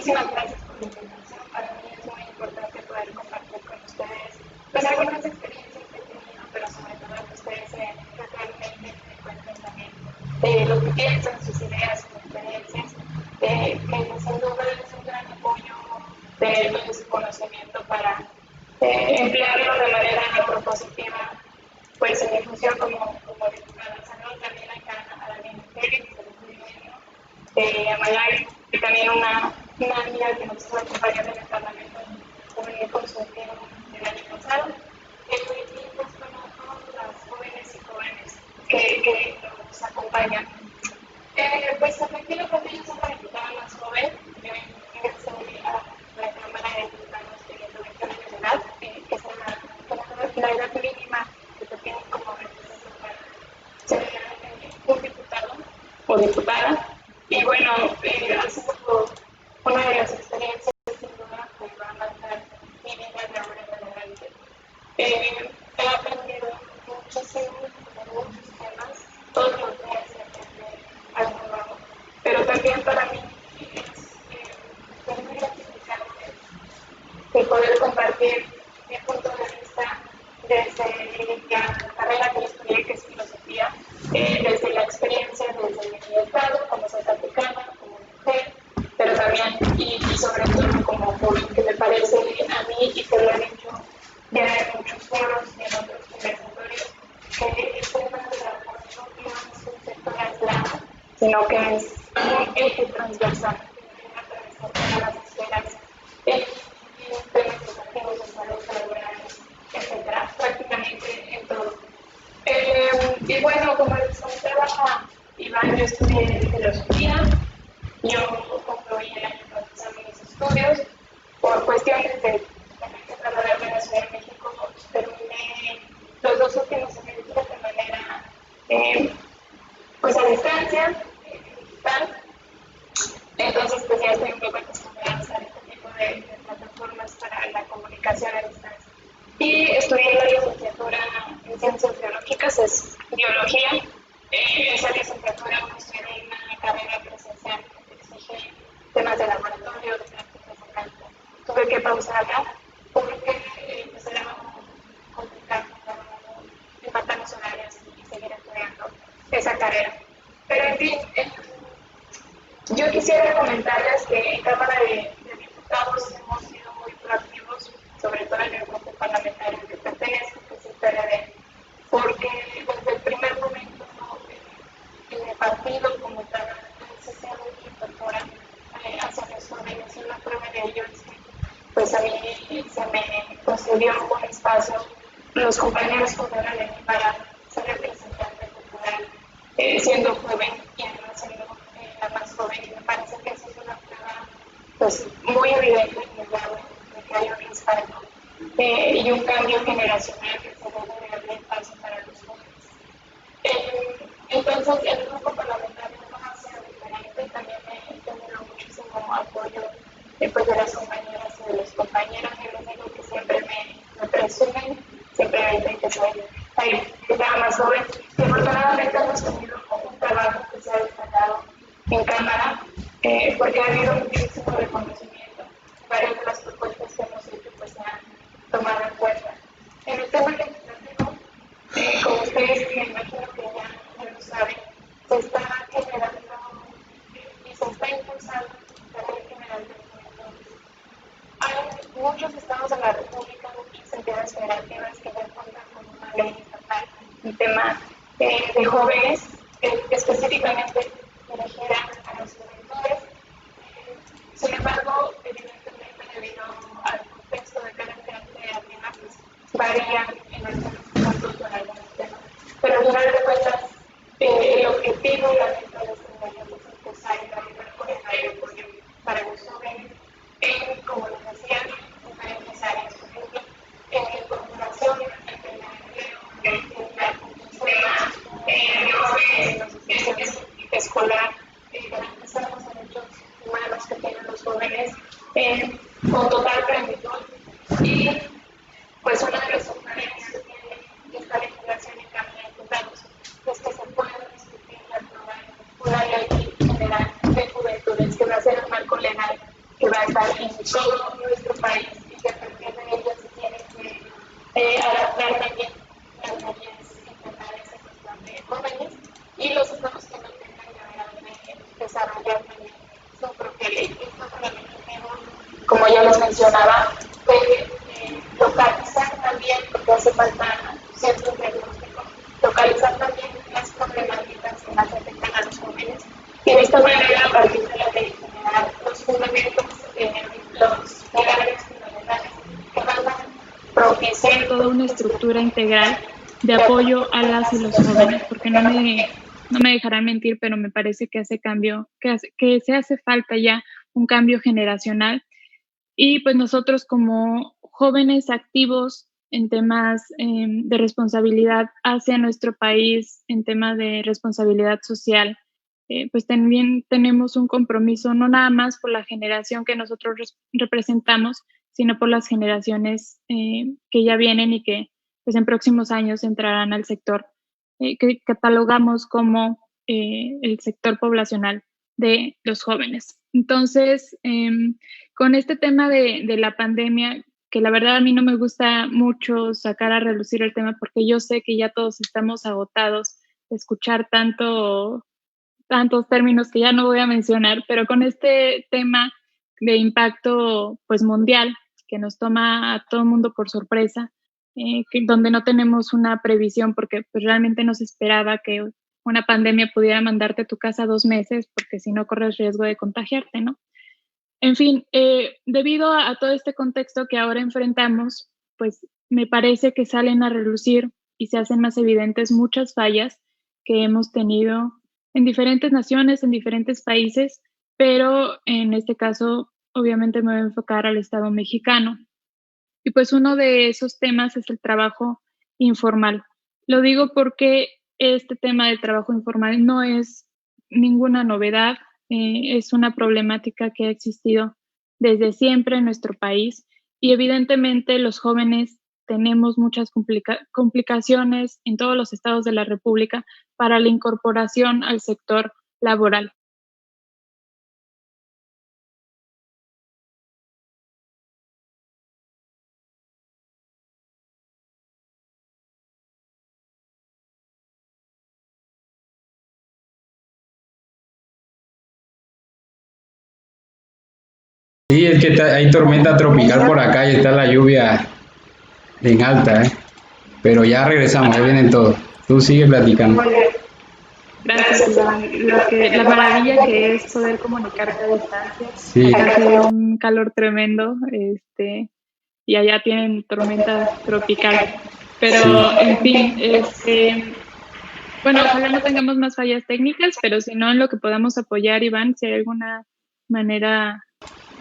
muchísimas gracias por la invitación. Para mí es muy importante poder compartir con ustedes pues algunas experiencias que he tenido, pero sobre todo que ustedes realmente me cuenten también lo que piensan, sus ideas, sus experiencias, que sin duda es un gran apoyo tener todo ese conocimiento para emplearlo de manera propositiva, pues en mi función como diputada. Saludos también acá a Daniel Pérez, a Mayari, y también una amiga que nos estuvo acompañando en el Parlamento Juvenil Consultivo el año pasado, y pues bueno, todas las jóvenes y jóvenes que nos acompañan. Pues efectivamente yo soy la diputada más joven, yo ingresé a la Cámara de Diputados teniendo 20 años de edad, que es la edad mínima que se tiene como requisito para ser un diputado o diputada. Y bueno, ha sido una de las experiencias sin duda que va a marcar mi vida de ahora en adelante. He aprendido muchísimo de muchos temas, todos los días se aprende algo nuevo, pero también para mí es muy gratificante el poder compartir mi punto de vista desde la carrera que estudié, que es filosofía, desde la experiencia, desde mi estado, como zacatecana, como mujer, pero también y sobre todo como joven, que me parece a mí, y que lo he dicho ya en muchos foros y en otros conversatorios, que el tema de la política no es un sector aislado, sino que es un eje transversal que debe atravesar todas las esferas en temas educativos, de salud, laborales, etcétera, prácticamente en todo. Y bueno, como les comentaba Iván, yo estudié filosofía, yo concluí el año pasado mis estudios, por cuestiones de trasladarme a la Ciudad de México, terminé los 2 últimos semestres de manera pues a distancia, digital. Entonces pues ya estoy un poco acostumbrada a usar este tipo de plataformas para la comunicación a distancia. Y estudié la licenciatura en Ciencias Biológicas, es biología. Esa licenciatura uno estudia una carrera presencial que exige temas de laboratorio, de prácticas de campo. Tuve que pausarla porque pues era complicado empatar los horarios y seguir estudiando esa carrera. Pero en fin, yo quisiera comentarles que en Cámara de Diputados hemos sido muy proactivos, sobre todo en el grupo parlamentario que pertenece, que es el PRD, porque desde el primer momento en el partido como tal se sea muy incorpora hacia los jóvenes, y una prueba de ello es que pues a mí se me concedió un espacio los compañeros que fueron de mí para ser representante cultural, siendo joven y además siendo la más joven, y me parece que eso es una prueba pues muy evidente y muy grave de que hay un respaldo y un cambio generacional que se debe de abrir paso para los jóvenes. Entonces, el grupo parlamentario no ha sido diferente, también he tenido muchísimo apoyo pues, de las compañeras y de los compañeros. Yo les digo que siempre me presumen, siempre me dicen que soy la más joven. Y afortunadamente hemos tenido un trabajo que se ha destacado en Cámara, porque ha habido muchísimo reconocimiento. Varias de las propuestas que hemos hecho pues, se han tomado en cuenta. En el tema legislativo, como ustedes me imagino que ya lo saben, se está generando y se está impulsando la Ley General de Juventud. Hay muchos estados de la República, muchas entidades federativas que ya cuentan con una ley estatal, un tema de jóvenes, específicamente dirigida a los juventudes. Sin embargo, evidentemente, debido al contexto de cada tema, pues varía en algunos puntos con algunos temas. Pero al final de cuentas, el objetivo y la meta de este proyecto es impulsar y caminar por el aeropuerto para los jóvenes como les decía, en diferentes áreas, por ejemplo, en la incorporación, en el empleo, en la escolar, garantizar los derechos humanos que tienen los jóvenes con total plenitud. Y pues una de las sugerencias que tiene esta legislación en Cámara de Diputados es que se pueda discutir y aprobar una ley general de juventudes que va a ser un marco legal que va estar en todo nuestro país y que a partir de ello se tienen que adaptar también las leyes estatales en cuestión de jóvenes y los estados que no tengan deberán de desarrollar también su propia ley. Esto con el objetivo, como ya les mencionaba, de localizar también, porque hace falta ciertos diagnósticos, localizar también las problemáticas que más afectan a los jóvenes y de esta manera, a partir de la ley, generar los fundamentos, los pilares fundamentales que van a propiciar toda una estructura integral de apoyo a las y los jóvenes, porque no me dejarán mentir, pero me parece que que se hace falta ya un cambio generacional. Y pues nosotros como jóvenes activos en temas de responsabilidad hacia nuestro país, en temas de responsabilidad social, pues también tenemos un compromiso no nada más por la generación que nosotros representamos, sino por las generaciones que ya vienen y que pues en próximos años entrarán al sector que catalogamos como el sector poblacional de los jóvenes. Entonces, con este tema de la pandemia, que la verdad a mí no me gusta mucho sacar a relucir el tema porque yo sé que ya todos estamos agotados de escuchar tantos términos que ya no voy a mencionar, pero con este tema de impacto pues mundial que nos toma a todo el mundo por sorpresa, donde no tenemos una previsión porque pues realmente no se esperaba que una pandemia pudiera mandarte a tu casa 2 meses porque si no corres riesgo de contagiarte, ¿no? En fin, debido a todo este contexto que ahora enfrentamos, pues me parece que salen a relucir y se hacen más evidentes muchas fallas que hemos tenido en diferentes naciones, en diferentes países, pero en este caso obviamente me voy a enfocar al Estado mexicano. Y pues uno de esos temas es el trabajo informal. Lo digo porque este tema del trabajo informal no es ninguna novedad, es una problemática que ha existido desde siempre en nuestro país y evidentemente los jóvenes tenemos muchas complicaciones en todos los estados de la República para la incorporación al sector laboral. Sí, es que hay tormenta tropical por acá y está la lluvia en alta, ¿eh? Pero ya regresamos, ya vienen todos. Tú sigue platicando. Gracias, Iván. La maravilla que es poder comunicarte a distancia. Sí, Acá hace un calor tremendo, y allá tienen tormenta tropical. Pero, sí. en fin, bueno, ojalá no tengamos más fallas técnicas, pero si no, en lo que podamos apoyar, Iván, si hay alguna manera.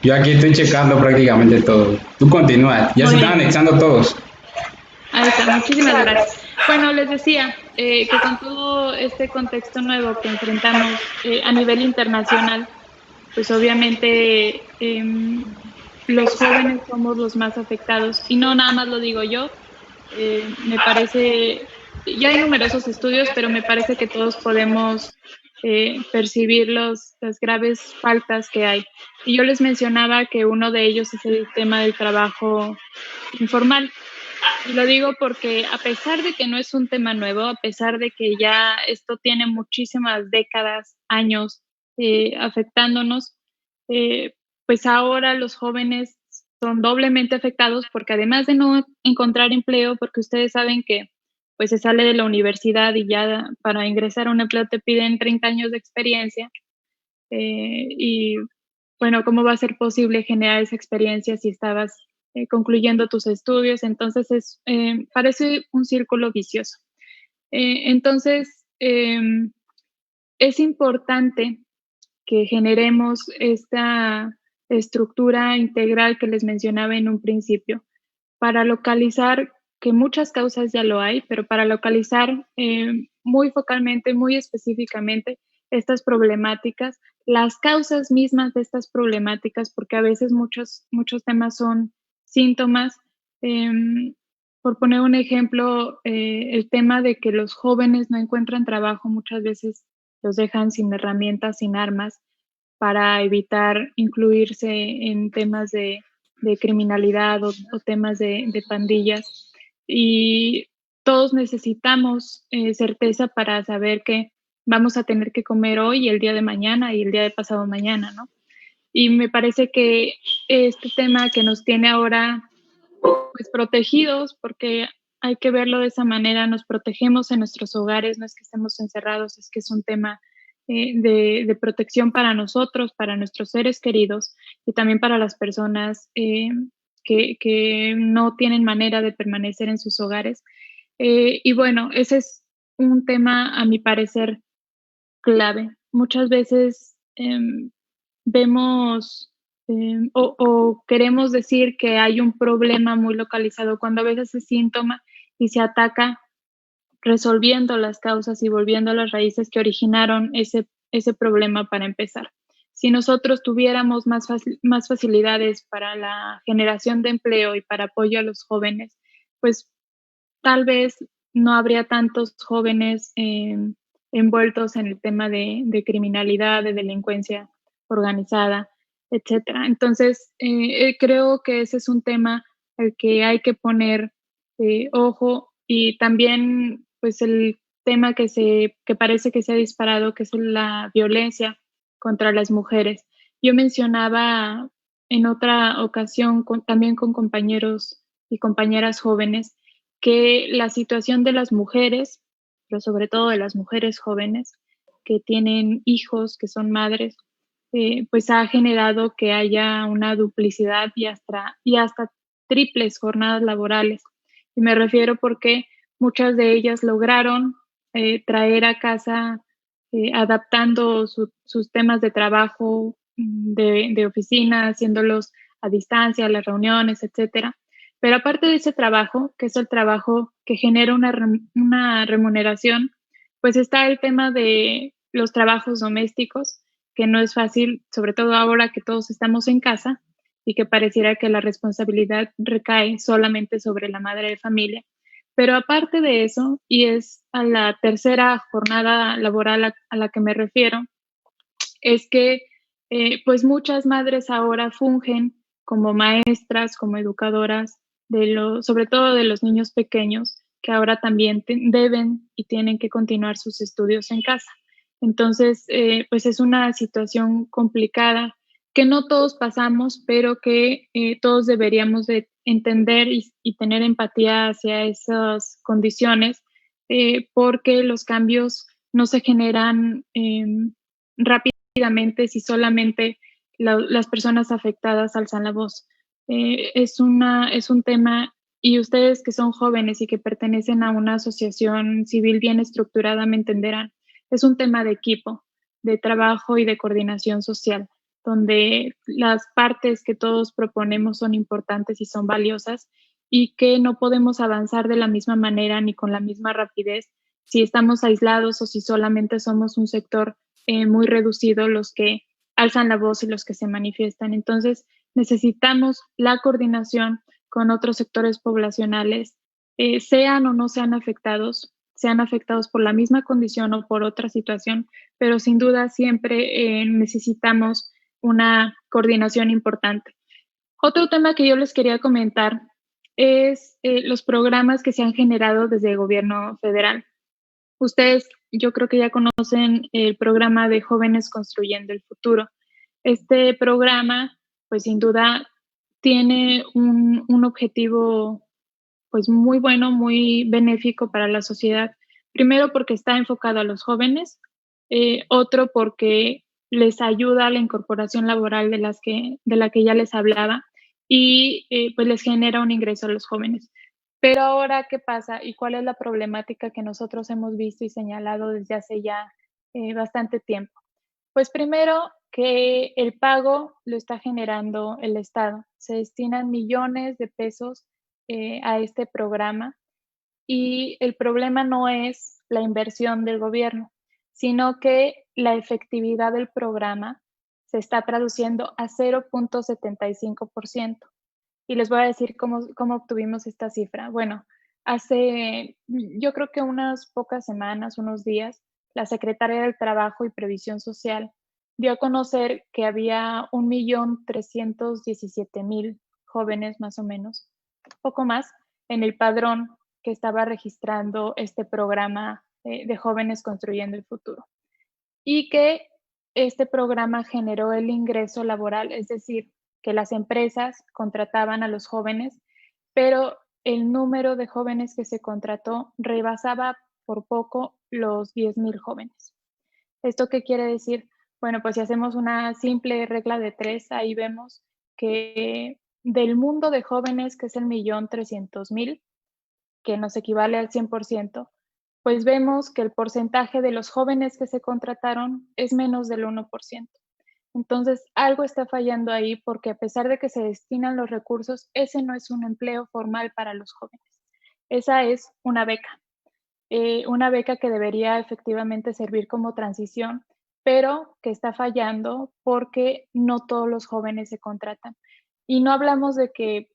Yo aquí estoy checando prácticamente todo. Tú continúa, ya se Muy están bien. anexando todos. Ahí está, muchísimas gracias. Bueno, les decía que con todo este contexto nuevo que enfrentamos a nivel internacional, pues obviamente los jóvenes somos los más afectados y no nada más lo digo yo, me parece, ya hay numerosos estudios, pero me parece que todos podemos percibir las graves faltas que hay. Y yo les mencionaba que uno de ellos es el tema del trabajo informal. Y lo digo porque a pesar de que no es un tema nuevo, a pesar de que ya esto tiene muchísimas décadas, años afectándonos, pues ahora los jóvenes son doblemente afectados porque además de no encontrar empleo, porque ustedes saben que pues se sale de la universidad y ya para ingresar a un empleo te piden 30 años de experiencia, y bueno, ¿cómo va a ser posible generar esa experiencia si estabas concluyendo tus estudios? Entonces parece un círculo vicioso. Entonces, es importante que generemos esta estructura integral que les mencionaba en un principio, para localizar, que muchas causas ya lo hay, pero para localizar muy focalmente, muy específicamente estas problemáticas, las causas mismas de estas problemáticas, porque a veces muchos temas son síntomas. Por poner un ejemplo, el tema de que los jóvenes no encuentran trabajo muchas veces los dejan sin herramientas, sin armas. para evitar incluirse en temas de criminalidad o temas de pandillas. Y todos necesitamos certeza para saber que vamos a tener que comer hoy, el día de mañana y el día de pasado mañana, ¿no? Y me parece que este tema que nos tiene ahora pues protegidos, porque hay que verlo de esa manera, nos protegemos en nuestros hogares, no es que estemos encerrados, es que es un tema de protección para nosotros, para nuestros seres queridos y también para las personas que no tienen manera de permanecer en sus hogares. Y bueno, ese es un tema, a mi parecer, clave. Muchas veces vemos o queremos decir que hay un problema muy localizado cuando a veces es síntoma y se ataca resolviendo las causas y volviendo a las raíces que originaron ese problema para empezar. Si nosotros tuviéramos más facilidades para la generación de empleo y para apoyo a los jóvenes, pues tal vez no habría tantos jóvenes envueltos en el tema de criminalidad, de delincuencia organizada, etcétera. Entonces, creo que ese es un tema al que hay que poner ojo y también, pues, el tema que parece que se ha disparado, que es la violencia contra las mujeres. Yo mencionaba en otra ocasión también con compañeros y compañeras jóvenes que la situación de las mujeres, pero sobre todo de las mujeres jóvenes que tienen hijos, que son madres, pues ha generado que haya una duplicidad y hasta triples jornadas laborales. Y me refiero porque muchas de ellas lograron traer a casa, adaptando sus temas de trabajo de oficina, haciéndolos a distancia, las reuniones, etcétera. Pero aparte de ese trabajo, que es el trabajo que genera una remuneración, pues está el tema de los trabajos domésticos, que no es fácil, sobre todo ahora que todos estamos en casa y que pareciera que la responsabilidad recae solamente sobre la madre de familia. Pero aparte de eso, y es a la tercera jornada laboral a la que me refiero, es que pues muchas madres ahora fungen como maestras, como educadoras, sobre todo de los niños pequeños, que ahora también deben y tienen que continuar sus estudios en casa. Entonces, pues es una situación complicada que no todos pasamos, pero que todos deberíamos de entender y tener empatía hacia esas condiciones, porque los cambios no se generan rápidamente si solamente las personas afectadas alzan la voz. Es un tema, y ustedes que son jóvenes y que pertenecen a una asociación civil bien estructurada me entenderán, es un tema de equipo, de trabajo y de coordinación social, donde las partes que todos proponemos son importantes y son valiosas y que no podemos avanzar de la misma manera ni con la misma rapidez si estamos aislados o si solamente somos un sector muy reducido los que alzan la voz y los que se manifiestan. Entonces, necesitamos la coordinación con otros sectores poblacionales, sean o no sean afectados por la misma condición o por otra situación, pero sin duda siempre necesitamos una coordinación importante. Otro tema que yo les quería comentar es los programas que se han generado desde el gobierno federal. Ustedes, yo creo que ya conocen el programa de Jóvenes Construyendo el Futuro. Este programa, pues sin duda, tiene un objetivo pues muy bueno, muy benéfico para la sociedad. Primero porque está enfocado a los jóvenes, otro porque les ayuda a la incorporación laboral de la que ya les hablaba y pues les genera un ingreso a los jóvenes. Pero ahora, ¿qué pasa y cuál es la problemática que nosotros hemos visto y señalado desde hace ya bastante tiempo? Pues primero que el pago lo está generando el Estado. Se destinan millones de pesos a este programa y el problema no es la inversión del gobierno, sino que la efectividad del programa se está traduciendo a 0.75%. Y les voy a decir cómo obtuvimos esta cifra. Bueno, yo creo que unas pocas semanas, unos días, la Secretaria del Trabajo y Previsión Social dio a conocer que había 1.317.000 jóvenes más o menos, poco más, en el padrón que estaba registrando este programa de jóvenes construyendo el futuro. Y que este programa generó el ingreso laboral, es decir, que las empresas contrataban a los jóvenes, pero el número de jóvenes que se contrató rebasaba por poco los 10.000 jóvenes. ¿Esto qué quiere decir? Bueno, pues si hacemos una simple regla de 3, ahí vemos que del mundo de jóvenes, que es el 1.300.000, que nos equivale al 100%, pues vemos que el porcentaje de los jóvenes que se contrataron es menos del 1%. Entonces, algo está fallando ahí porque a pesar de que se destinan los recursos, ese no es un empleo formal para los jóvenes. Esa es una beca que debería efectivamente servir como transición, pero que está fallando porque no todos los jóvenes se contratan. Y no hablamos de que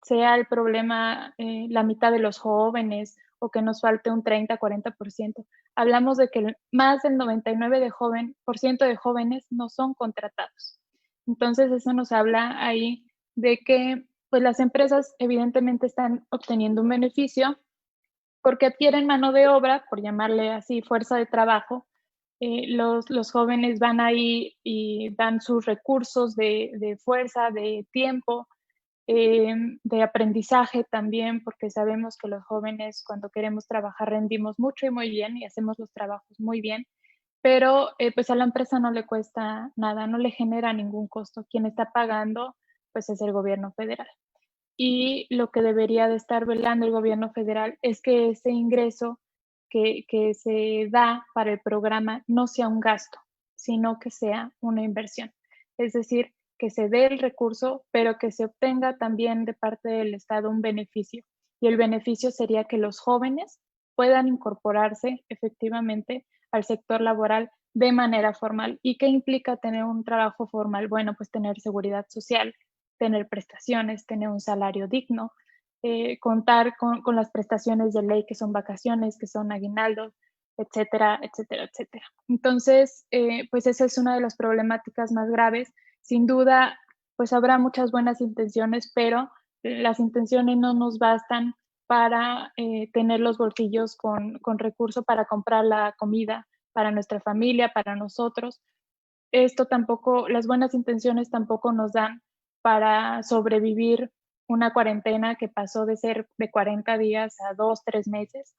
sea el problema la mitad de los jóvenes o que nos falte un 30-40%. Hablamos de que más del 99% de jóvenes no son contratados. Entonces, eso nos habla ahí de que pues, las empresas evidentemente están obteniendo un beneficio porque adquieren mano de obra, por llamarle así, fuerza de trabajo. Los jóvenes van ahí y dan sus recursos de fuerza, de tiempo, de aprendizaje también, porque sabemos que los jóvenes cuando queremos trabajar rendimos mucho y muy bien y hacemos los trabajos muy bien, pero pues a la empresa no le cuesta nada, no le genera ningún costo. Quien está pagando pues es el gobierno federal. Y lo que debería de estar velando el gobierno federal es que ese ingreso que se da para el programa no sea un gasto, sino que sea una inversión. Es decir, que se dé el recurso, pero que se obtenga también de parte del Estado un beneficio. Y el beneficio sería que los jóvenes puedan incorporarse efectivamente al sector laboral de manera formal. ¿Y qué implica tener un trabajo formal? Bueno, pues tener seguridad social, tener prestaciones, tener un salario digno, contar con las prestaciones de ley que son vacaciones, que son aguinaldos, etcétera, etcétera, etcétera. Entonces, pues esa es una de las problemáticas más graves. Sin duda, pues habrá muchas buenas intenciones, pero las intenciones no nos bastan para tener los bolsillos con recursos para comprar la comida para nuestra familia, para nosotros. Esto tampoco, las buenas intenciones tampoco nos dan para sobrevivir una cuarentena que pasó de ser de 40 días a 2, 3 meses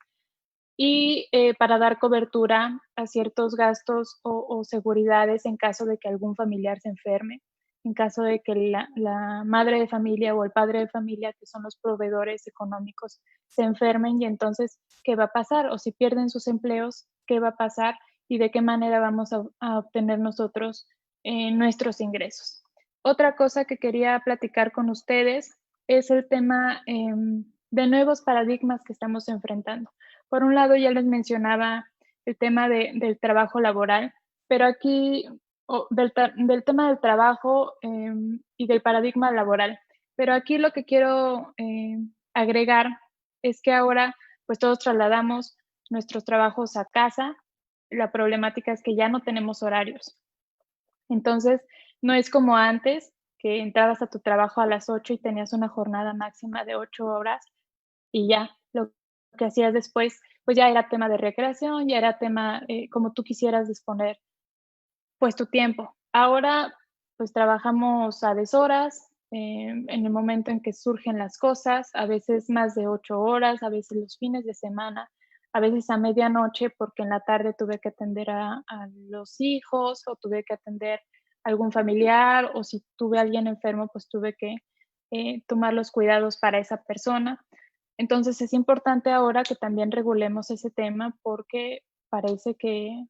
y para dar cobertura a ciertos gastos o seguridades en caso de que algún familiar se enferme, en caso de que la madre de familia o el padre de familia, que son los proveedores económicos, se enfermen y entonces, ¿qué va a pasar? O si pierden sus empleos, ¿qué va a pasar? Y de qué manera vamos a obtener nosotros nuestros ingresos. Otra cosa que quería platicar con ustedes es el tema de nuevos paradigmas que estamos enfrentando. Por un lado, ya les mencionaba el tema del trabajo laboral, pero aquí, del tema del trabajo y del paradigma laboral. Pero aquí lo que quiero agregar es que ahora, pues todos trasladamos nuestros trabajos a casa. La problemática es que ya no tenemos horarios. Entonces, no es como antes, que entrabas a tu trabajo a las 8 y tenías una jornada máxima de 8 horas y ya, lo que hacías después, pues ya era tema de recreación, ya era tema como tú quisieras disponer, pues tu tiempo. Ahora, pues trabajamos a deshoras, en el momento en que surgen las cosas, a veces más de 8 horas, a veces los fines de semana, a veces a medianoche, porque en la tarde tuve que atender a los hijos o tuve que atender a algún familiar o si tuve a alguien enfermo, pues tuve que tomar los cuidados para esa persona. Entonces es importante ahora que también regulemos ese tema porque parece que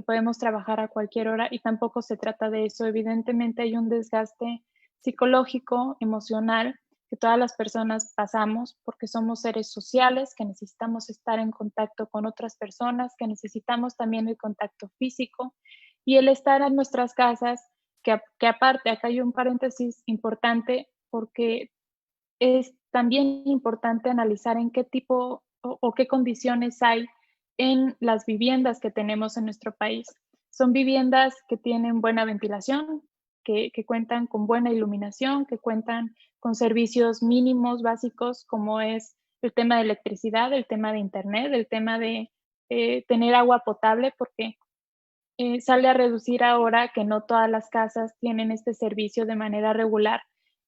podemos trabajar a cualquier hora y tampoco se trata de eso. Evidentemente hay un desgaste psicológico, emocional, que todas las personas pasamos porque somos seres sociales, que necesitamos estar en contacto con otras personas, que necesitamos también el contacto físico y el estar en nuestras casas, que aparte, acá hay un paréntesis importante porque es también importante analizar en qué tipo o qué condiciones hay en las viviendas que tenemos en nuestro país. Son viviendas que tienen buena ventilación, que cuentan con buena iluminación, que cuentan con servicios mínimos básicos como es el tema de electricidad, el tema de internet, el tema de tener agua potable, porque sale a reducir ahora que no todas las casas tienen este servicio de manera regular.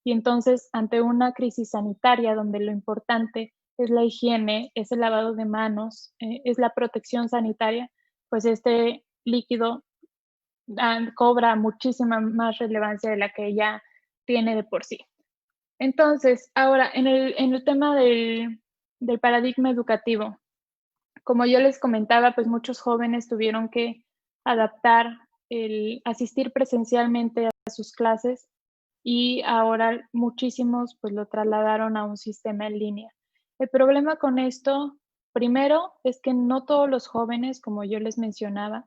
Y entonces, ante una crisis sanitaria donde lo importante es la higiene, es el lavado de manos, es la protección sanitaria, pues este líquido cobra muchísima más relevancia de la que ya tiene de por sí. Entonces, ahora, en el tema del paradigma educativo, como yo les comentaba, pues muchos jóvenes tuvieron que adaptar el asistir presencialmente a sus clases y ahora muchísimos pues lo trasladaron a un sistema en línea. El problema con esto, primero, es que no todos los jóvenes, como yo les mencionaba,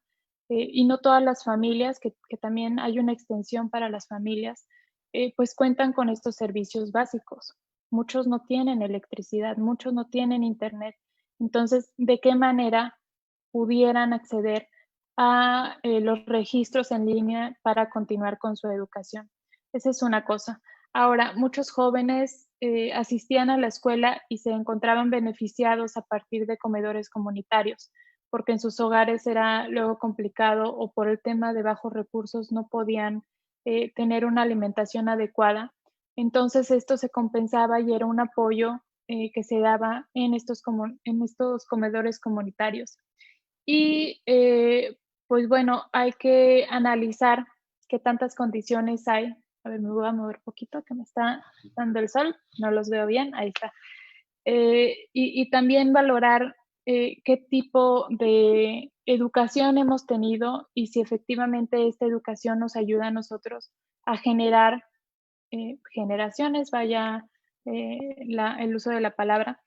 y no todas las familias, que también hay una extensión para las familias, pues cuentan con estos servicios básicos. Muchos no tienen electricidad, muchos no tienen internet. Entonces, ¿de qué manera pudieran acceder a los registros en línea para continuar con su educación? Esa es una cosa. Ahora, muchos jóvenes asistían a la escuela y se encontraban beneficiados a partir de comedores comunitarios, porque en sus hogares era luego complicado o por el tema de bajos recursos no podían tener una alimentación adecuada. Entonces esto se compensaba y era un apoyo que se daba en estos comedores comunitarios. Y pues bueno, hay que analizar qué tantas condiciones hay. A ver, me voy a mover un poquito, que me está dando el sol, no los veo bien, ahí está. Y también valorar qué tipo de educación hemos tenido y si efectivamente esta educación nos ayuda a nosotros a generar generaciones, vaya el uso de la palabra,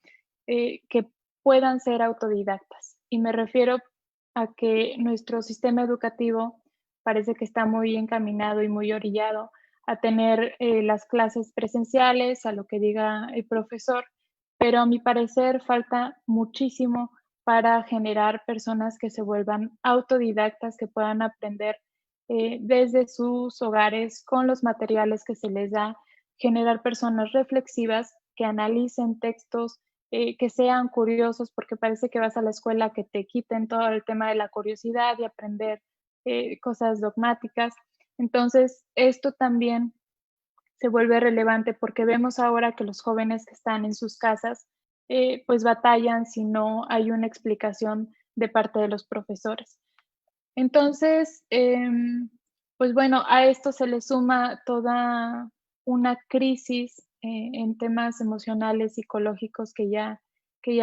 que puedan ser autodidactas. Y me refiero a que nuestro sistema educativo parece que está muy encaminado y muy orillado a tener las clases presenciales, a lo que diga el profesor, pero a mi parecer falta muchísimo para generar personas que se vuelvan autodidactas, que puedan aprender desde sus hogares con los materiales que se les da, generar personas reflexivas que analicen textos, que sean curiosos, porque parece que vas a la escuela que te quiten todo el tema de la curiosidad y aprender cosas dogmáticas. Entonces, esto también se vuelve relevante porque vemos ahora que los jóvenes que están en sus casas, pues batallan si no hay una explicación de parte de los profesores. Entonces, pues bueno, a esto se le suma toda una crisis en temas emocionales, psicológicos que ya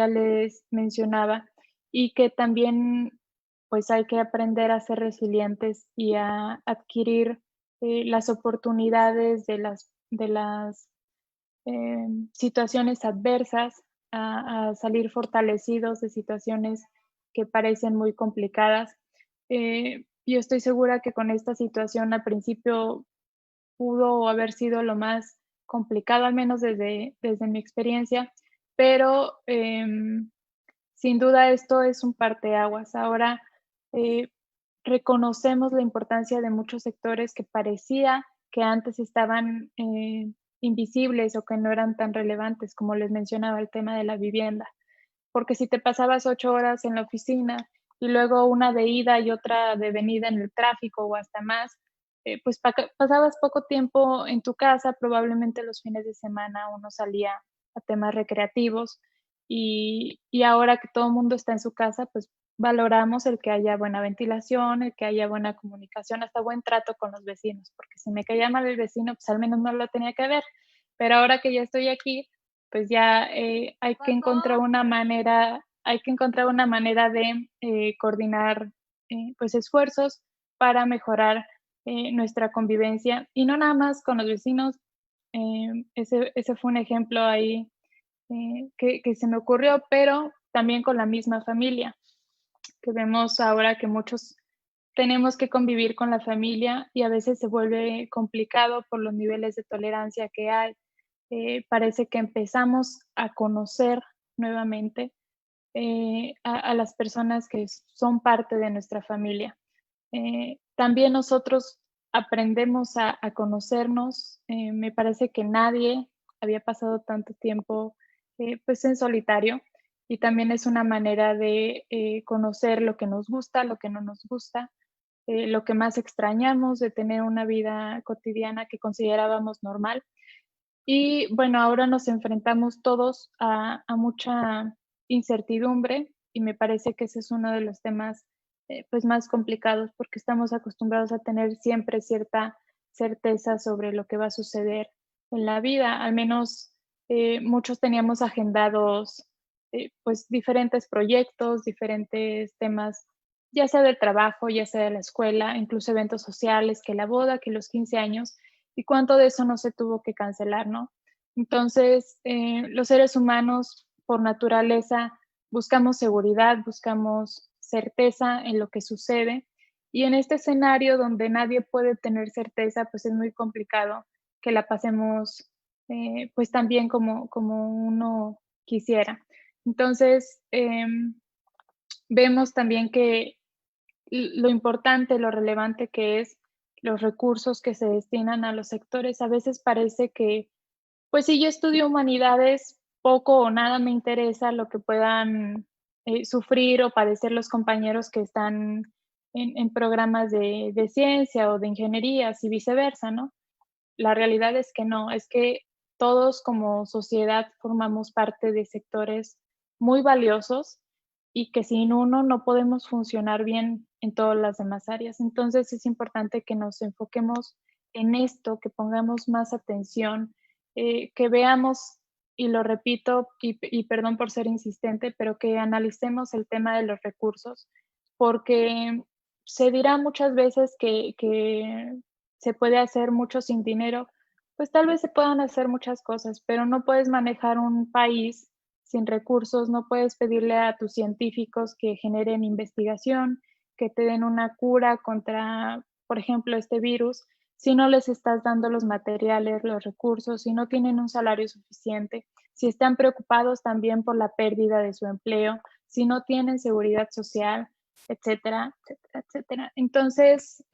les mencionaba y que también pues hay que aprender a ser resilientes y a adquirir las oportunidades de las situaciones adversas, a salir fortalecidos de situaciones que parecen muy complicadas. Yo estoy segura que con esta situación al principio pudo haber sido lo más complicado, al menos desde mi experiencia, pero sin duda esto es un parteaguas. Ahora eh, reconocemos la importancia de muchos sectores que parecía que antes estaban invisibles o que no eran tan relevantes, como les mencionaba el tema de la vivienda. Porque si te pasabas 8 horas en la oficina y luego una de ida y otra de venida en el tráfico o hasta más, pues pasabas poco tiempo en tu casa, probablemente los fines de semana uno salía a temas recreativos y ahora que todo el mundo está en su casa, pues valoramos el que haya buena ventilación, el que haya buena comunicación, hasta buen trato con los vecinos, porque si me caía mal el vecino, pues al menos no lo tenía que ver. Pero ahora que ya estoy aquí, pues ya hay que encontrar una manera de coordinar pues esfuerzos para mejorar nuestra convivencia y no nada más con los vecinos. Ese fue un ejemplo ahí que se me ocurrió, pero también con la misma familia, que vemos ahora que muchos tenemos que convivir con la familia y a veces se vuelve complicado por los niveles de tolerancia que hay. Parece que empezamos a conocer nuevamente a las personas que son parte de nuestra familia. También nosotros aprendemos a conocernos. Me parece que nadie había pasado tanto tiempo pues en solitario, y también es una manera de conocer lo que nos gusta, lo que no nos gusta, lo que más extrañamos de tener una vida cotidiana que considerábamos normal. Y bueno, ahora nos enfrentamos todos a mucha incertidumbre, y me parece que ese es uno de los temas pues más complicados, porque estamos acostumbrados a tener siempre cierta certeza sobre lo que va a suceder en la vida. Al menos muchos teníamos agendados pues diferentes proyectos, diferentes temas, ya sea del trabajo, ya sea de la escuela, incluso eventos sociales, que la boda, que los 15 años, y cuánto de eso no se tuvo que cancelar, ¿no? Entonces, los seres humanos, por naturaleza, buscamos seguridad, buscamos certeza en lo que sucede, y en este escenario donde nadie puede tener certeza, pues es muy complicado que la pasemos pues tan bien como uno quisiera. Entonces, vemos también que lo importante, lo relevante que es los recursos que se destinan a los sectores. A veces parece que, pues si yo estudio humanidades, poco o nada me interesa lo que puedan sufrir o padecer los compañeros que están en programas de ciencia o de ingenierías y viceversa, ¿no? La realidad es que no, es que todos como sociedad formamos parte de sectores muy valiosos, y que sin uno no podemos funcionar bien en todas las demás áreas. Entonces es importante que nos enfoquemos en esto, que pongamos más atención, que veamos, y lo repito, y perdón por ser insistente, pero que analicemos el tema de los recursos, porque se dirá muchas veces que se puede hacer mucho sin dinero. Pues tal vez se puedan hacer muchas cosas, pero no puedes manejar un país sin recursos, no puedes pedirle a tus científicos que generen investigación, que te den una cura contra, por ejemplo, este virus, si no les estás dando los materiales, los recursos, si no tienen un salario suficiente, si están preocupados también por la pérdida de su empleo, si no tienen seguridad social, etcétera, etcétera, etcétera. Entonces,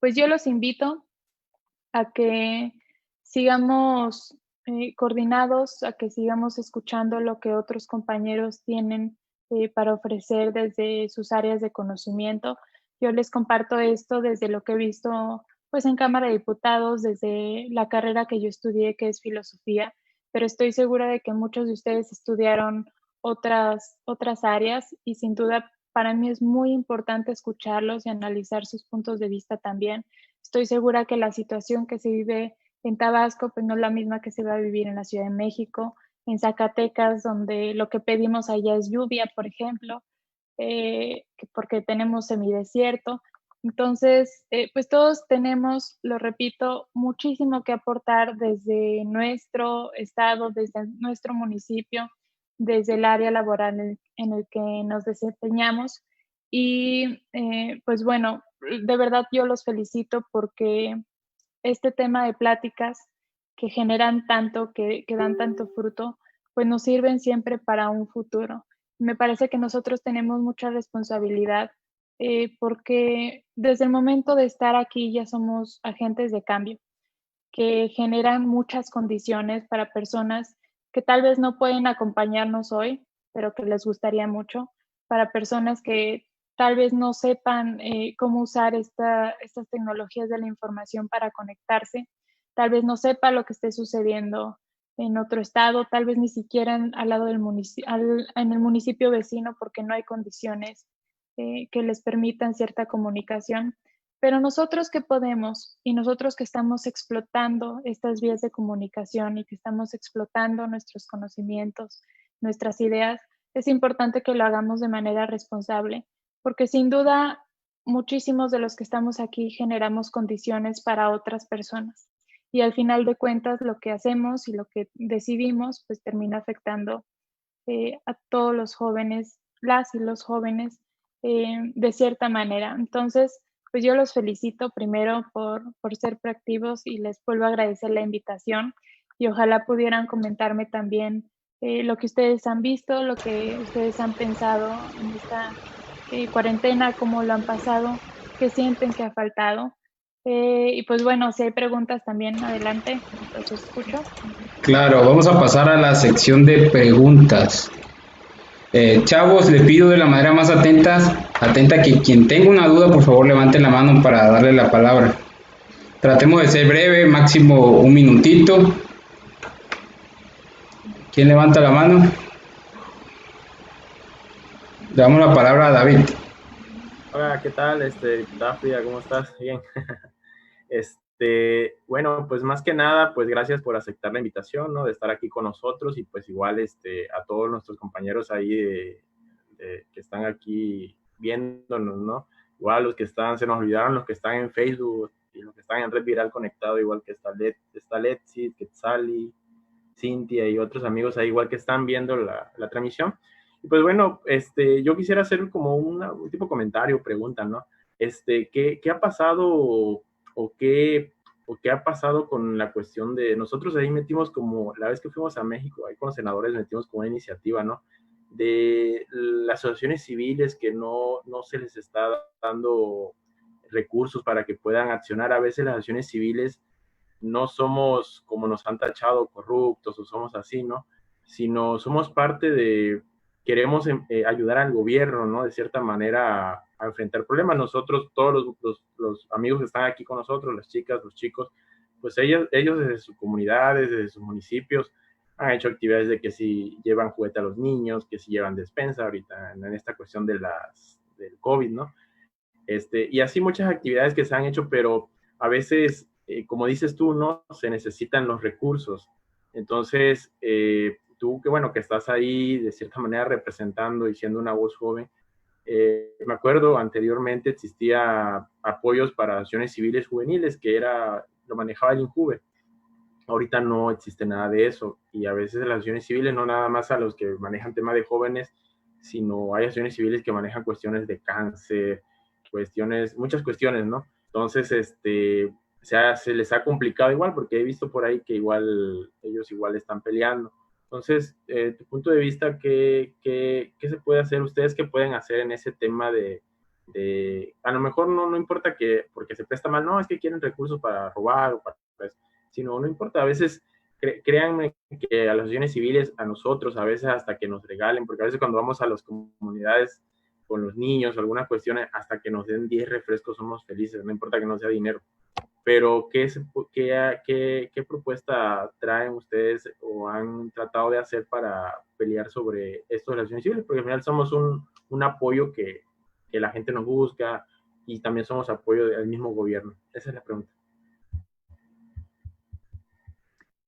pues yo los invito a que sigamos coordinados, a que sigamos escuchando lo que otros compañeros tienen para ofrecer desde sus áreas de conocimiento. Yo les comparto esto desde lo que he visto pues en Cámara de Diputados, desde la carrera que yo estudié, que es filosofía, pero estoy segura de que muchos de ustedes estudiaron otras áreas, y sin duda para mí es muy importante escucharlos y analizar sus puntos de vista también. Estoy segura que la situación que se vive en Tabasco, pues no es la misma que se va a vivir en la Ciudad de México, en Zacatecas, donde lo que pedimos allá es lluvia, por ejemplo, porque tenemos semidesierto. Entonces, pues todos tenemos, lo repito, muchísimo que aportar desde nuestro estado, desde nuestro municipio, desde el área laboral en el que nos desempeñamos. Y pues bueno, de verdad yo los felicito porque este tema de pláticas que generan tanto, que dan tanto fruto, pues nos sirven siempre para un futuro. Me parece que nosotros tenemos mucha responsabilidad porque desde el momento de estar aquí ya somos agentes de cambio que generan muchas condiciones para personas que tal vez no pueden acompañarnos hoy, pero que les gustaría mucho, para personas que tal vez no sepan cómo usar estas tecnologías de la información para conectarse, tal vez no sepa lo que esté sucediendo en otro estado, tal vez ni siquiera al lado del en el municipio vecino, porque no hay condiciones que les permitan cierta comunicación. Pero nosotros que podemos, y nosotros que estamos explotando estas vías de comunicación y que estamos explotando nuestros conocimientos, nuestras ideas, es importante que lo hagamos de manera responsable, porque sin duda muchísimos de los que estamos aquí generamos condiciones para otras personas. Y al final de cuentas, lo que hacemos y lo que decidimos, pues termina afectando a todos los jóvenes, las y los jóvenes, de cierta manera. Entonces, pues yo los felicito primero por ser proactivos, y les vuelvo a agradecer la invitación, y ojalá pudieran comentarme también lo que ustedes han visto, lo que ustedes han pensado cuarentena, cómo lo han pasado, qué sienten que ha faltado. Y pues bueno, si hay preguntas también, adelante, los escucho. Claro, vamos a pasar a la sección de preguntas. Chavos, le pido de la manera más atenta que quien tenga una duda, por favor, levante la mano para darle la palabra. Tratemos de ser breve, máximo un minutito. ¿Quién levanta la mano? Le damos la palabra a David. Hola, ¿qué tal? Diputada Frida, ¿cómo estás? Bien. Bueno, pues más que nada, pues gracias por aceptar la invitación, ¿no? De estar aquí con nosotros y pues igual a todos nuestros compañeros ahí que están aquí viéndonos, ¿no? Igual los que están, se nos olvidaron los que están en Facebook y los que están en Red Viral conectado, igual que está Letzi, Quetzali, Cintia y otros amigos ahí igual que están viendo la transmisión. Y pues bueno, yo quisiera hacer como un tipo de comentario, pregunta, ¿no? ¿Qué ha pasado o qué ha pasado con la cuestión de, nosotros ahí metimos como, la vez que fuimos a México, ahí con los senadores metimos como una iniciativa, ¿no? De las asociaciones civiles que no se les está dando recursos para que puedan accionar. A veces las asociaciones civiles no somos como nos han tachado corruptos o somos así, ¿no? Sino somos parte de, queremos ayudar al gobierno, ¿no? De cierta manera a enfrentar problemas. Nosotros, todos los amigos que están aquí con nosotros, las chicas, los chicos, pues ellos desde sus comunidades, desde sus municipios, han hecho actividades de que si llevan juguete a los niños, que si llevan despensa ahorita en esta cuestión del COVID, ¿no? Y así muchas actividades que se han hecho, pero a veces, como dices tú, no se necesitan los recursos. Entonces, tú que bueno, que estás ahí de cierta manera representando y siendo una voz joven, me acuerdo anteriormente existía apoyos para acciones civiles juveniles que lo manejaba el INJUVE. Ahorita no existe nada de eso y a veces las acciones civiles no nada más a los que manejan temas de jóvenes, sino hay acciones civiles que manejan cuestiones de cáncer, muchas cuestiones, ¿no? Entonces, se les ha complicado igual porque he visto por ahí que ellos igual están peleando. Entonces, tu punto de vista, ¿qué se puede hacer? ¿Ustedes qué pueden hacer en ese tema a lo mejor no importa que, porque se presta mal, no, es que quieren recursos para robar o para eso, sino no importa, a veces créanme que a las asociaciones civiles, a nosotros, a veces hasta que nos regalen, porque a veces cuando vamos a las comunidades con los niños o alguna cuestión, hasta que nos den 10 refrescos somos felices, no importa que no sea dinero. Pero, ¿qué propuesta traen ustedes o han tratado de hacer para pelear sobre estas relaciones civiles? Porque al final somos un apoyo que la gente nos busca y también somos apoyo del mismo gobierno. Esa es la pregunta.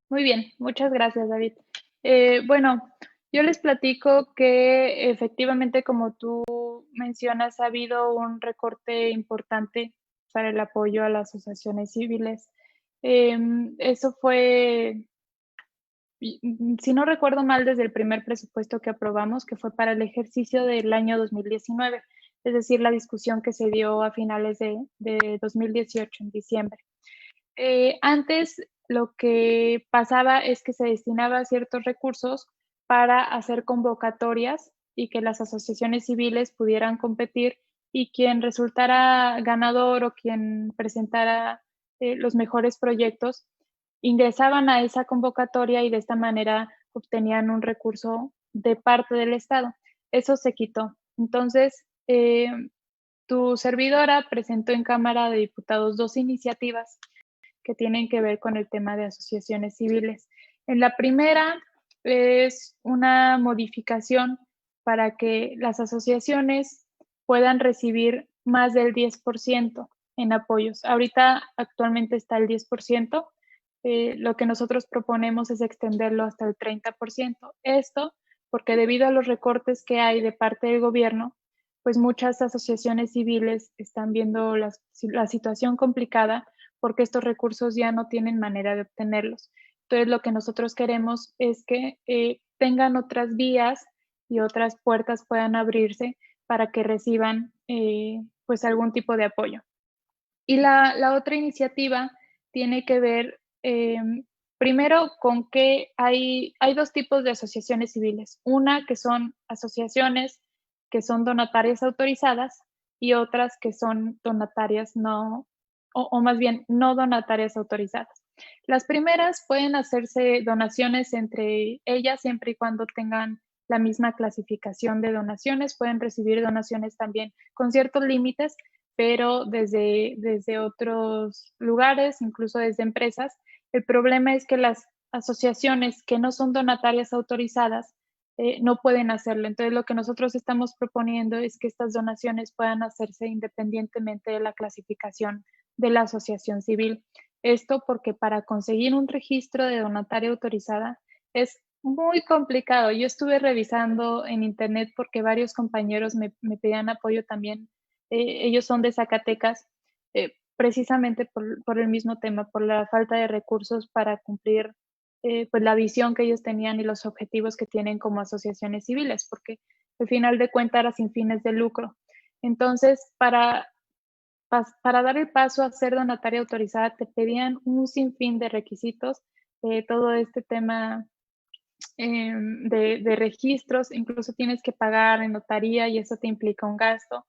Muy bien, muchas gracias, David. Bueno, yo les platico que efectivamente, como tú mencionas, ha habido un recorte importante para el apoyo a las asociaciones civiles. Eso fue, si no recuerdo mal, desde el primer presupuesto que aprobamos, que fue para el ejercicio del año 2019, es decir, la discusión que se dio a finales de 2018, en diciembre. Antes lo que pasaba es que se destinaba ciertos recursos para hacer convocatorias y que las asociaciones civiles pudieran competir y quien resultara ganador o quien presentara los mejores proyectos ingresaban a esa convocatoria y de esta manera obtenían un recurso de parte del Estado. Eso se quitó. Entonces, tu servidora presentó en Cámara de Diputados 2 iniciativas que tienen que ver con el tema de asociaciones civiles. En la primera es una modificación para que las asociaciones puedan recibir más del 10% en apoyos. Ahorita actualmente está el 10%. Lo que nosotros proponemos es extenderlo hasta el 30%. Esto porque debido a los recortes que hay de parte del gobierno, pues muchas asociaciones civiles están viendo la situación complicada porque estos recursos ya no tienen manera de obtenerlos. Entonces, lo que nosotros queremos es que tengan otras vías y otras puertas puedan abrirse para que reciban pues algún tipo de apoyo. Y la otra iniciativa tiene que ver primero con que hay dos tipos de asociaciones civiles. Una que son asociaciones que son donatarias autorizadas y otras que son donatarias o más bien no donatarias autorizadas. Las primeras pueden hacerse donaciones entre ellas siempre y cuando tengan la misma clasificación de donaciones. Pueden recibir donaciones también con ciertos límites, pero desde otros lugares, incluso desde empresas. El problema es que las asociaciones que no son donatarias autorizadas no pueden hacerlo. Entonces, lo que nosotros estamos proponiendo es que estas donaciones puedan hacerse independientemente de la clasificación de la asociación civil. Esto porque para conseguir un registro de donataria autorizada es muy complicado. Yo estuve revisando en internet porque varios compañeros me pedían apoyo también. Ellos son de Zacatecas, precisamente por el mismo tema, por la falta de recursos para cumplir pues la visión que ellos tenían y los objetivos que tienen como asociaciones civiles, porque al final de cuentas era sin fines de lucro. Entonces, para dar el paso a ser donataria autorizada, te pedían un sinfín de requisitos, todo este tema de registros, incluso tienes que pagar en notaría y eso te implica un gasto.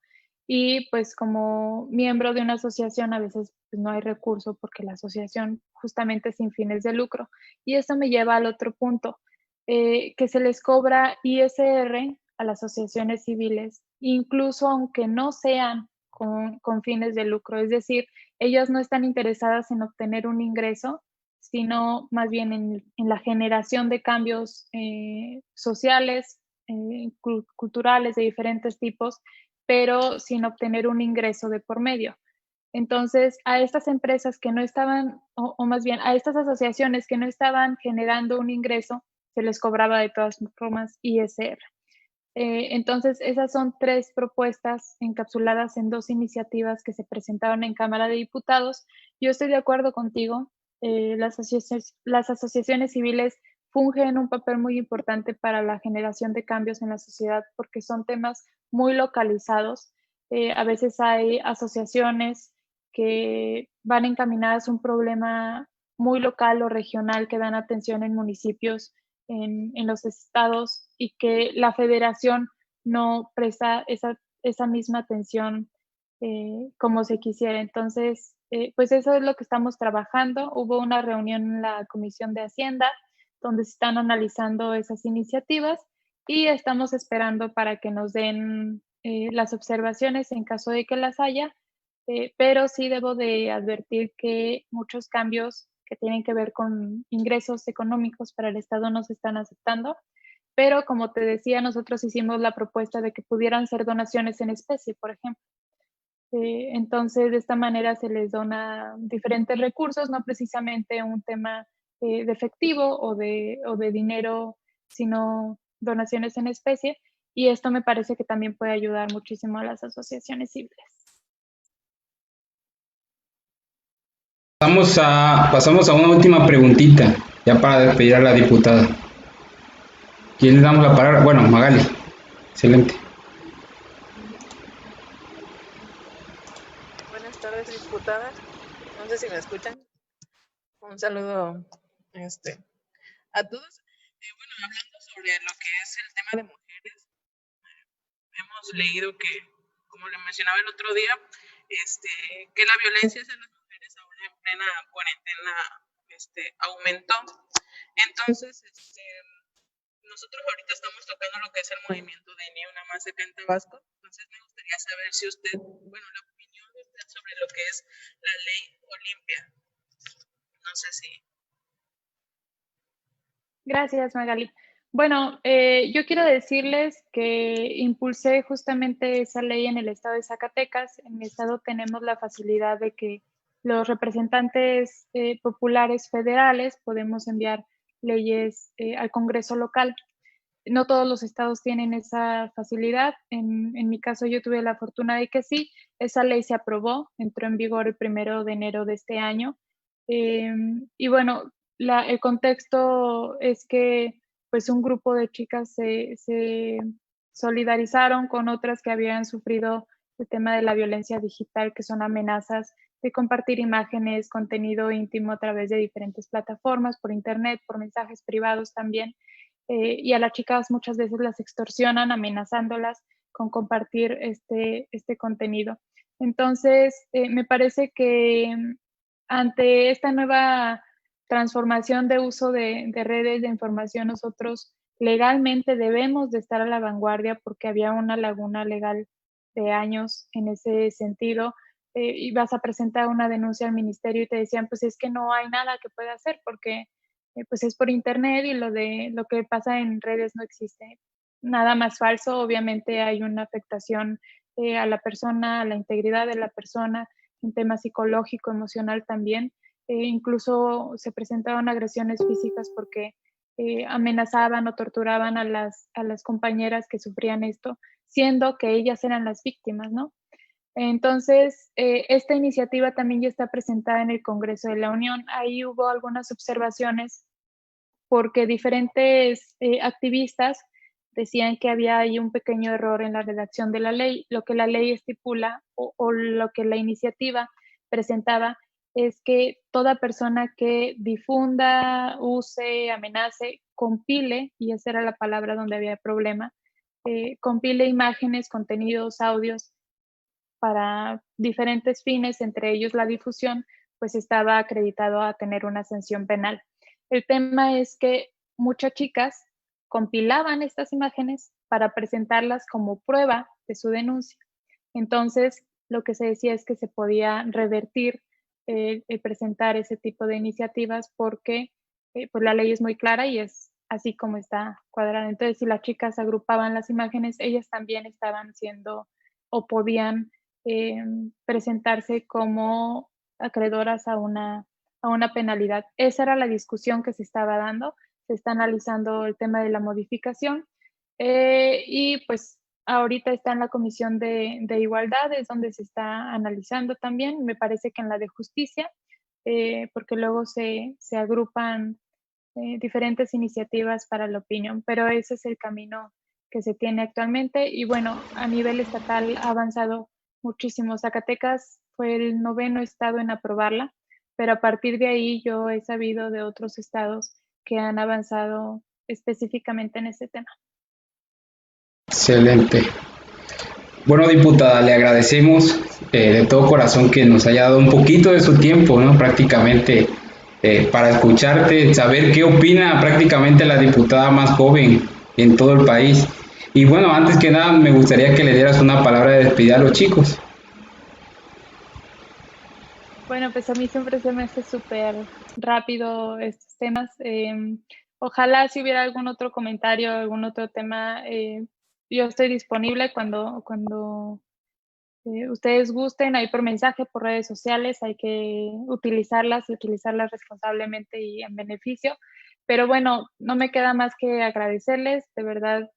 Y pues como miembro de una asociación a veces pues, no hay recurso porque la asociación justamente es sin fines de lucro. Y eso me lleva al otro punto, que se les cobra ISR a las asociaciones civiles, incluso aunque no sean con fines de lucro. Es decir, ellas no están interesadas en obtener un ingreso, sino más bien en la generación de cambios sociales, culturales de diferentes tipos, pero sin obtener un ingreso de por medio. Entonces, a estas empresas que no estaban, o más bien a estas asociaciones que no estaban generando un ingreso, se les cobraba de todas formas ISR. Entonces, esas son 3 propuestas encapsuladas en 2 iniciativas que se presentaron en Cámara de Diputados. Yo estoy de acuerdo contigo, las asociaciones civiles fungen un papel muy importante para la generación de cambios en la sociedad porque son temas muy localizados. A veces hay asociaciones que van encaminadas a un problema muy local o regional que dan atención en municipios en los estados y que la federación no presta esa misma atención como se quisiera. Entonces, pues eso es lo que estamos trabajando. Hubo una reunión en la Comisión de Hacienda donde se están analizando esas iniciativas y estamos esperando para que nos den las observaciones en caso de que las haya, pero sí debo de advertir que muchos cambios que tienen que ver con ingresos económicos para el Estado no se están aceptando, pero como te decía, nosotros hicimos la propuesta de que pudieran ser donaciones en especie, por ejemplo. Entonces, de esta manera se les dona diferentes recursos, no precisamente un tema de efectivo o de dinero, sino donaciones en especie, y esto me parece que también puede ayudar muchísimo a las asociaciones civiles. Pasamos a una última preguntita, ya para despedir a la diputada. ¿Quién le damos la palabra? Bueno, Magali. Excelente. Buenas tardes, diputada. No sé si me escuchan. Un saludo a todos. Bueno, hablando sobre lo que es el tema de mujeres, hemos leído que, como le mencionaba el otro día, que la violencia hacia las mujeres ahora en plena cuarentena aumentó. Entonces, nosotros ahorita estamos tocando lo que es el movimiento de Ni Una Más acá en Tabasco. Entonces, me gustaría saber si usted, bueno, la opinión de usted sobre lo que es la ley Olimpia. No sé si... Gracias, Magali. Bueno, yo quiero decirles que impulsé justamente esa ley en el estado de Zacatecas. En mi estado tenemos la facilidad de que los representantes populares federales podemos enviar leyes al Congreso local. No todos los estados tienen esa facilidad. En mi caso, yo tuve la fortuna de que sí. Esa ley se aprobó, entró en vigor el 1 de enero de este año. Y bueno, el contexto es que pues un grupo de chicas se solidarizaron con otras que habían sufrido el tema de la violencia digital, que son amenazas de compartir imágenes, contenido íntimo a través de diferentes plataformas, por internet, por mensajes privados también. Y a las chicas muchas veces las extorsionan amenazándolas con compartir este contenido. Entonces, me parece que ante esta nueva transformación de uso de redes de información, nosotros legalmente debemos de estar a la vanguardia porque había una laguna legal de años en ese sentido. Ibas a presentar una denuncia al ministerio y te decían, pues es que no hay nada que pueda hacer porque pues es por internet y lo que pasa en redes no existe. Nada más falso, obviamente hay una afectación a la persona, a la integridad de la persona, un tema psicológico, emocional también. Incluso se presentaban agresiones físicas porque amenazaban o torturaban a las compañeras que sufrían esto, siendo que ellas eran las víctimas, ¿no? Entonces, esta iniciativa también ya está presentada en el Congreso de la Unión. Ahí hubo algunas observaciones porque diferentes activistas decían que había ahí un pequeño error en la redacción de la ley. Lo que la ley estipula o lo que la iniciativa presentaba es que toda persona que difunda, use, amenace, compile, y esa era la palabra donde había problema, compile imágenes, contenidos, audios para diferentes fines, entre ellos la difusión, pues estaba acreditado a tener una sanción penal. El tema es que muchas chicas compilaban estas imágenes para presentarlas como prueba de su denuncia. Entonces, lo que se decía es que se podía revertir el presentar ese tipo de iniciativas porque pues la ley es muy clara y es así como está cuadrada. Entonces, si las chicas agrupaban las imágenes, ellas también estaban siendo o podían presentarse como acreedoras a una penalidad. Esa era la discusión que se estaba dando. Se está analizando el tema de la modificación y pues ahorita está en la Comisión de Igualdad, es donde se está analizando también. Me parece que en la de Justicia, porque luego se agrupan diferentes iniciativas para la opinión, pero ese es el camino que se tiene actualmente. Y bueno, a nivel estatal ha avanzado muchísimo. Zacatecas fue el 9º estado en aprobarla, pero a partir de ahí yo he sabido de otros estados que han avanzado específicamente en ese tema. Excelente. Bueno, diputada, le agradecemos de todo corazón que nos haya dado un poquito de su tiempo, ¿no? Prácticamente para escucharte, saber qué opina prácticamente la diputada más joven en todo el país. Y bueno, antes que nada, me gustaría que le dieras una palabra de despedida a los chicos. Bueno, pues a mí siempre se me hace súper rápido estos temas. Ojalá si hubiera algún otro comentario, algún otro tema, yo estoy disponible cuando ustedes gusten, ahí por mensaje, por redes sociales, hay que utilizarlas y utilizarlas responsablemente y en beneficio. Pero bueno, no me queda más que agradecerles, de verdad,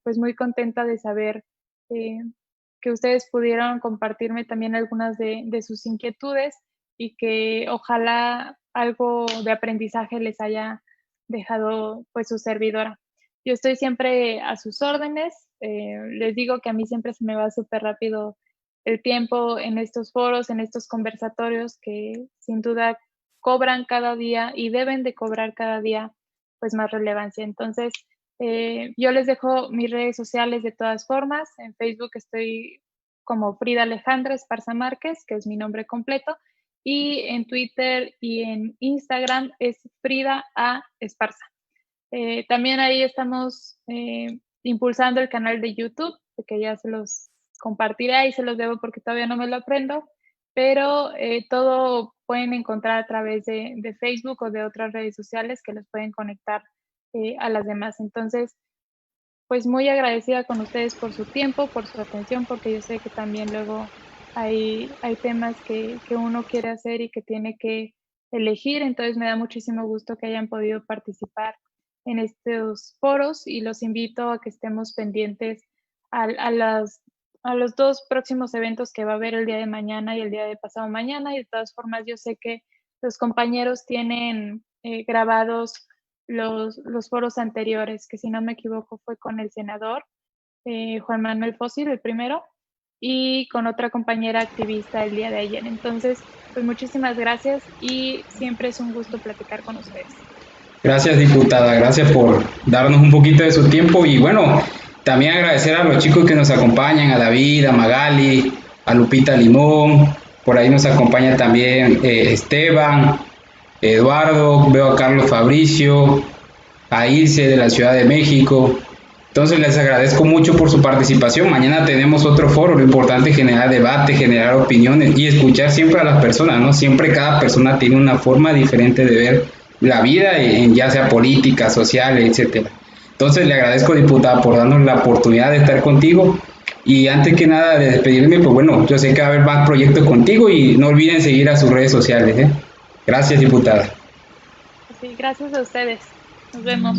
pues muy contenta de saber que ustedes pudieron compartirme también algunas de sus inquietudes y que ojalá algo de aprendizaje les haya dejado pues su servidora. Yo estoy siempre a sus órdenes, les digo que a mí siempre se me va súper rápido el tiempo en estos foros, en estos conversatorios que sin duda cobran cada día y deben de cobrar cada día pues más relevancia. Entonces, yo les dejo mis redes sociales de todas formas. En Facebook estoy como Frida Alejandra Esparza Márquez, que es mi nombre completo, y en Twitter y en Instagram es Frida A. Esparza. También ahí estamos impulsando el canal de YouTube, que ya se los compartiré y se los debo porque todavía no me lo aprendo, pero todo pueden encontrar a través de Facebook o de otras redes sociales que los pueden conectar a las demás. Entonces, pues muy agradecida con ustedes por su tiempo, por su atención, porque yo sé que también luego hay temas que uno quiere hacer y que tiene que elegir, entonces me da muchísimo gusto que hayan podido participar en estos foros y los invito a que estemos pendientes a los 2 próximos eventos que va a haber el día de mañana y el día de pasado mañana. Y de todas formas, yo sé que los compañeros tienen grabados los foros anteriores, que si no me equivoco fue con el senador Juan Manuel Fósil, el primero, y con otra compañera activista el día de ayer. Entonces, pues muchísimas gracias y siempre es un gusto platicar con ustedes. Gracias, diputada, gracias por darnos un poquito de su tiempo y bueno, También agradecer a los chicos que nos acompañan, a David, a Magali, a Lupita Limón, por ahí nos acompaña también Esteban, Eduardo, veo a Carlos Fabricio, a Ilse de la Ciudad de México. Entonces les agradezco mucho por su participación. Mañana tenemos otro foro, lo importante es generar debate, generar opiniones y escuchar siempre a las personas, ¿no? Siempre cada persona tiene una forma diferente de ver la vida, ya sea política, social, etcétera. Entonces le agradezco, diputada, por darnos la oportunidad de estar contigo. Y antes que nada de despedirme, pues bueno, yo sé que va a haber más proyectos contigo y no olviden seguir a sus redes sociales, ¿eh? Gracias, diputada. Sí, gracias a ustedes. Nos vemos.